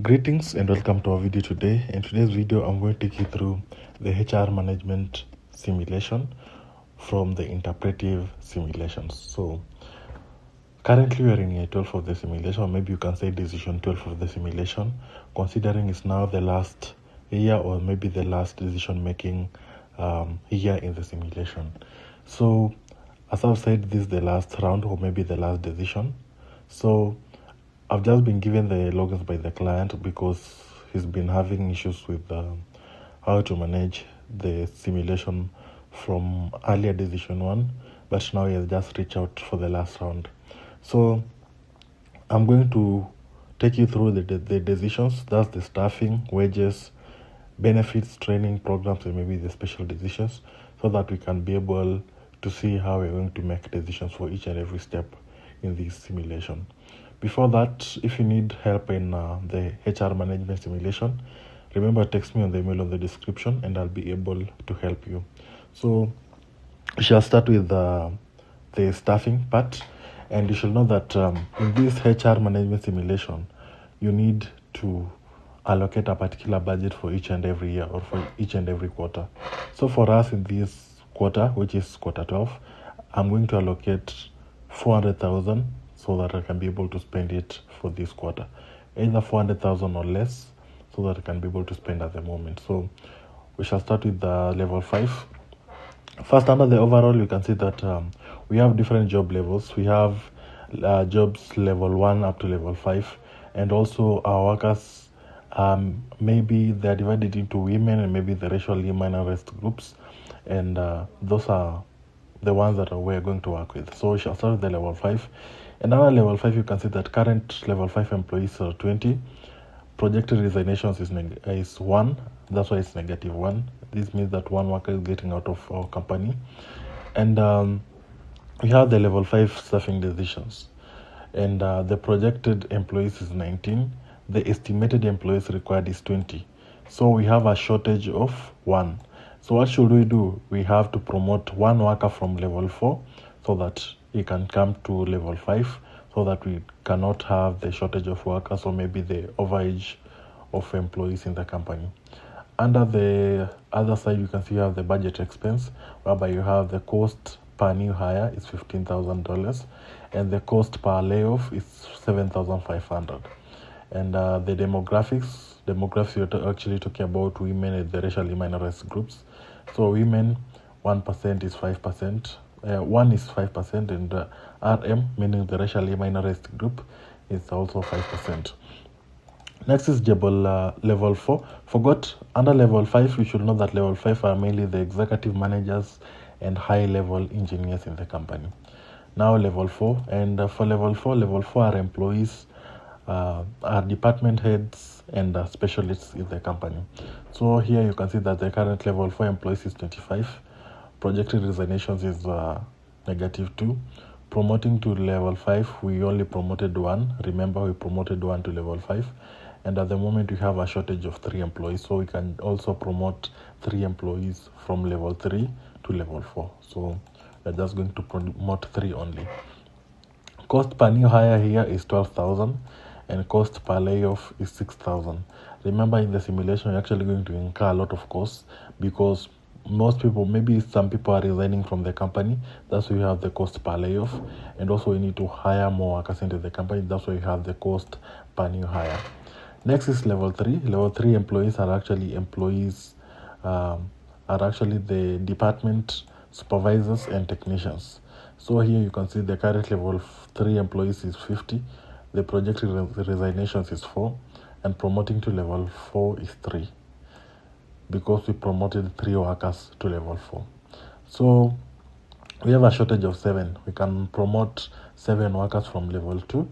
Greetings and welcome to our video today. In today's video, I'm going to take you through the HR management simulation from the interpretive simulations. So currently we are in year 12 of the simulation, or maybe you can say decision 12 of the simulation, considering it's now the last year or maybe the last decision making year in the simulation. So as I've said, this is the last round or maybe the last decision. So I've just been given the logins by the client because he's been having issues with how to manage the simulation from earlier decision one, but now he has just reached out for the last round. So I'm going to take you through the decisions. That's the staffing, wages, benefits, training programs, and maybe the special decisions, so that we can be able to see how we're going to make decisions for each and every step in this simulation. Before that, if you need help in the HR management simulation, remember, text me on the email on the description and I'll be able to help you. So we shall start with the staffing part, and you should know that in this HR management simulation, you need to allocate a particular budget for each and every year or for each and every quarter. So for us in this quarter, which is quarter 12, I'm going to allocate 400,000 so that I can be able to spend it for this quarter, either 400,000 or less, so that I can be able to spend at the moment. So we shall start with the level 5. First, under the overall, you can see that we have different job levels. We have jobs level 1 up to level 5, and also our workers, maybe they're divided into women and maybe the racially minorized groups, and those are the ones that we're going to work with. So we shall start with the level 5. And under level 5, you can see that current level 5 employees are 20. Projected resignations is 1. That's why it's -1. This means that one worker is getting out of our company. And we have the level 5 staffing decisions. And the projected employees is 19. The estimated employees required is 20. So we have a shortage of 1. So what should we do? We have to promote one worker from level 4 so that he can come to level 5, so that we cannot have the shortage of workers or maybe the overage of employees in the company. Under the other side, you can see you have the budget expense, whereby you have the cost per new hire is $15,000 and the cost per layoff is $7,500. And the demographics you're actually talking about women and the racially minorized groups. So women, 1% is 5%. 1 is 5%, and RM, meaning the racially minorized group, is also 5%. Next is level 4. Under level 5, you should know that level 5 are mainly the executive managers and high-level engineers in the company. Now level 4, and for level 4 are employees, are department heads and specialists in the company. So here you can see that the current level 4 employees is 25. Projected resignations is -2. Promoting to level 5, we only promoted 1. Remember, we promoted 1 to level 5. And at the moment, we have a shortage of 3 employees. So we can also promote 3 employees from level 3 to level 4. So we're just going to promote 3 only. Cost per new hire here is 12,000 and cost per layoff is 6,000. Remember, in the simulation, you're actually going to incur a lot of costs because most people, maybe some people are resigning from the company. That's why you have the cost per layoff, and also you need to hire more workers into the company. That's why you have the cost per new hire. Next is level 3. Level 3 employees are actually the department supervisors and technicians. So here you can see the current level 3 employees is 50. The projected resignations is 4, and promoting to level 4 is 3, because we promoted 3 workers to level 4. So we have a shortage of 7. We can promote 7 workers from level 2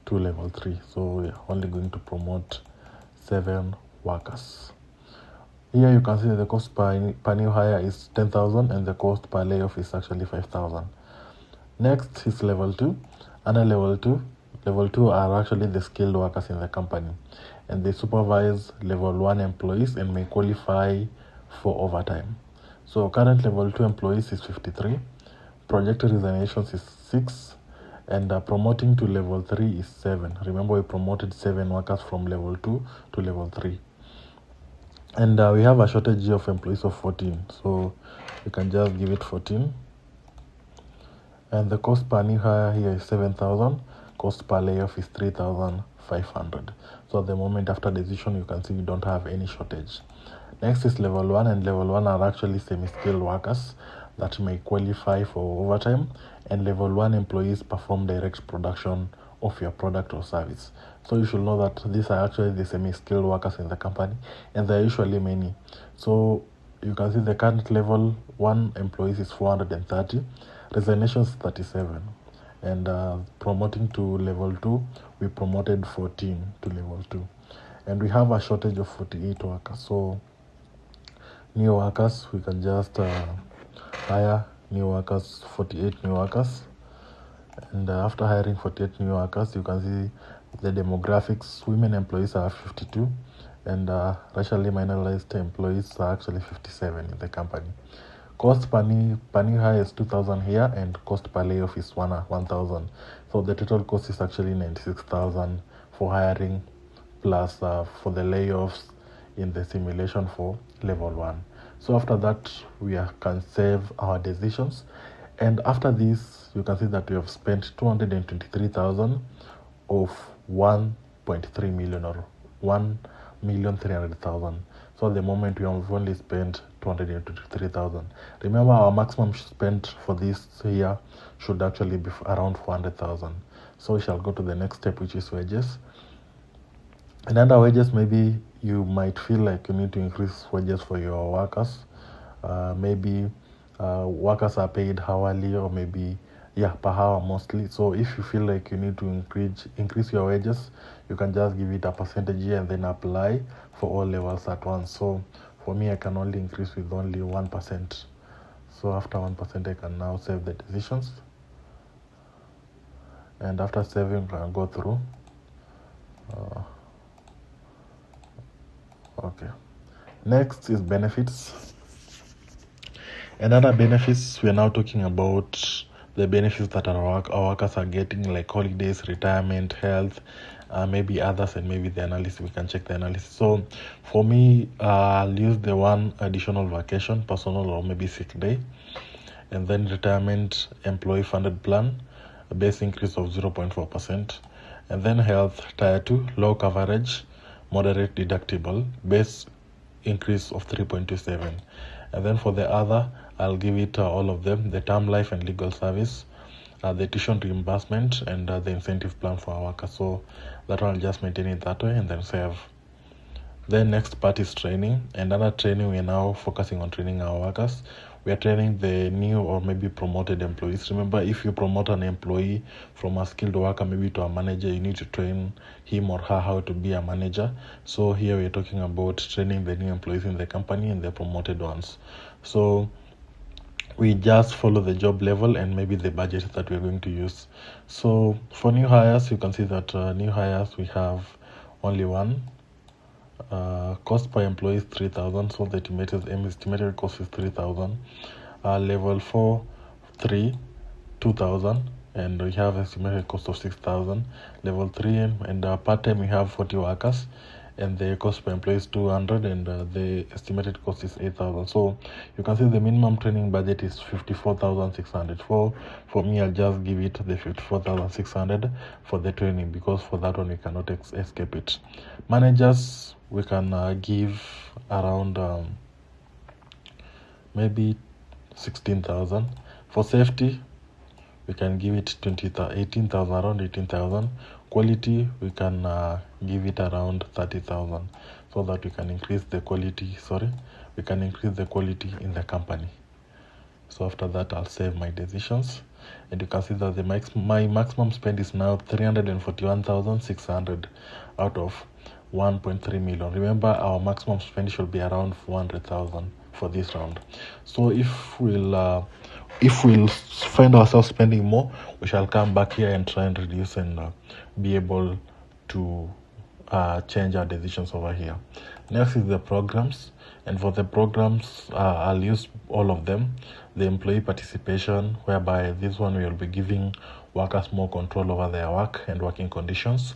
to level 3. So we're only going to promote 7 workers. Here you can see that the cost per new hire is 10,000 and the cost per layoff is actually 5,000. Next is level 2. Under level 2 are actually the skilled workers in the company, and they supervise level 1 employees and may qualify for overtime. So current level 2 employees is 53. Projected resignations is 6, And promoting to level 3 is 7. Remember, we promoted 7 workers from level 2 to level 3. And we have a shortage of employees of 14, so you can just give it 14. And the cost per new hire here is 7,000. Cost per layoff is 3,500. So at the moment after decision, you can see we don't have any shortage. Next is level 1, and level 1 are actually semi-skilled workers that may qualify for overtime, and level 1 employees perform direct production of your product or service. So you should know that these are actually the semi-skilled workers in the company, and there are usually many. So you can see the current level 1 employees is 430, resignations 37, and promoting to level 2, we promoted 14 to level 2, and we have a shortage of 48 workers. So new workers, we can just hire new workers, 48 new workers. And after hiring 48 new workers, you can see the demographics. Women employees are 52, and racially minorized employees are actually 57 in the company. Cost per new hire is 2,000 here, and cost per layoff is 1,000. So the total cost is actually 96,000 for hiring, plus for the layoffs in the simulation for level 1. So after that, we can save our decisions. And after this, you can see that we have spent 223,000 of 1.3 million, or 1,300,000. So at the moment we have only spent 223,000. Remember, our maximum spent for this year should actually be around 400,000. So we shall go to the next step, which is wages. And under wages, maybe you might feel like you need to increase wages for your workers. Maybe workers are paid hourly, or maybe per hour mostly. So if you feel like you need to increase your wages, you can just give it a percentage here and then apply for all levels at once. So for me, I can only increase with only 1%. So after 1%, I can now save the decisions. And after saving, I can go through. Okay. Next is benefits. And other benefits, we are now talking about the benefits that our workers are getting, like holidays, retirement, health, maybe others, and maybe the analysis. We can check the analysis. So for me, I'll use the one additional vacation, personal or maybe sick day, and then retirement employee funded plan, a base increase of 0.4%, and then health tier 2, low coverage, moderate deductible, base increase of 3.27. And then for the other, I'll give it all of them: the term life and legal service, the tuition reimbursement, and the incentive plan for our workers. So that one, I'll just maintain it that way and then save. Then next part is training. And under training, we are now focusing on training our workers. We are training the new or maybe promoted employees. Remember, if you promote an employee from a skilled worker maybe to a manager, you need to train him or her how to be a manager. So here we are talking about training the new employees in the company and the promoted ones. So we just follow the job level and maybe the budget that we're going to use. So for new hires, you can see that new hires, we have only one. Cost per employee is 3,000, so the estimated cost is 3,000. Level 4, 3, 2,000, and we have estimated cost of 6,000. Level 3 and part-time, we have 40 workers, and the cost per employee is 200, and the estimated cost is 8,000. So you can see the minimum training budget is 54,600. For me, I'll just give it the 54,600 for the training, because for that one we cannot escape it. Managers, we can give around maybe 16,000. For safety, we can give it 18,000, around 18,000. Quality, we can give it around 30,000, so that we can increase the quality. We can increase the quality in the company. So after that, I'll save my decisions, and you can see that my maximum spend is now 341,600 out of 1.3 million. Remember, our maximum spend should be around 400,000 for this round. So if we'll find ourselves spending more, we shall come back here and try and reduce and be able to change our decisions over here. Next is the programs, and for the programs, I'll use all of them. The employee participation, whereby this one we will be giving workers more control over their work and working conditions.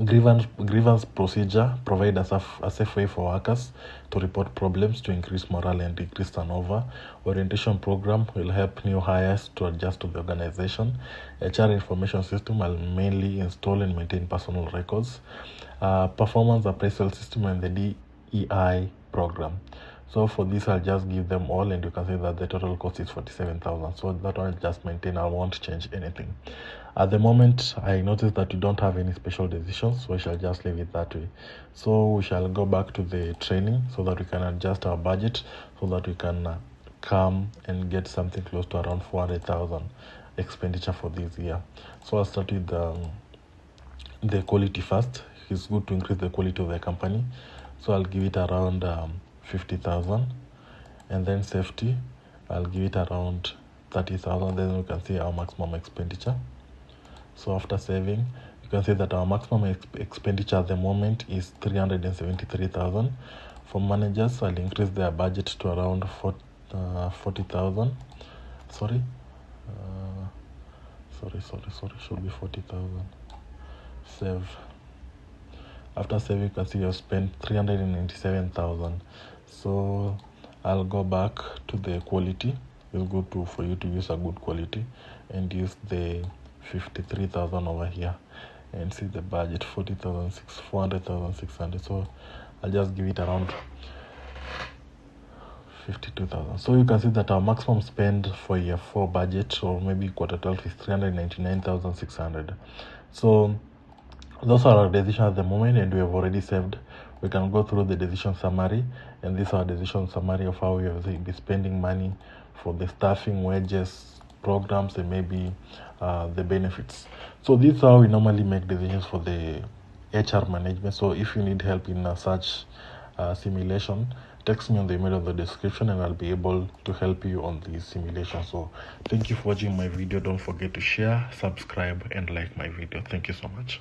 Grievance procedure provide a safe way for workers to report problems to increase morale and decrease turnover. Orientation program will help new hires to adjust to the organization. HR information system will mainly install and maintain personal records. Performance appraisal system and the DEI program. So for this, I'll just give them all, and you can see that the total cost is 47,000. So that one just maintain. I won't change anything. At the moment, I noticed that we don't have any special decisions, so we shall just leave it that way. So we shall go back to the training so that we can adjust our budget so that we can come and get something close to around 400,000 expenditure for this year. So I'll start with the quality first. It's good to increase the quality of the company, so I'll give it around 50,000. And then safety, I'll give it around 30,000. Then we can see our maximum expenditure. So after saving, you can see that our maximum expenditure at the moment is 373,000. For managers, I'll increase their budget to around 40,000. Sorry, should be 40,000. Save. After saving, you can see you've spent 397,000. So I'll go back to the quality. It's good for you to use a good quality and use the 53,000 over here and see the budget 400,600. So I'll just give it around 52,000. So you can see that our maximum spend for year 4 budget, or maybe quarter 12, is 399,600. So those are our decisions at the moment, and we have already saved. We can go through the decision summary, and this is our decision summary of how we have been spending money for the staffing, wages, programs, and maybe the benefits. So this is how we normally make decisions for the HR management. So if you need help in such simulation, text me on the email of the description, and I'll be able to help you on the simulation. So thank you for watching my video. Don't forget to share, subscribe, and like my video. Thank you so much.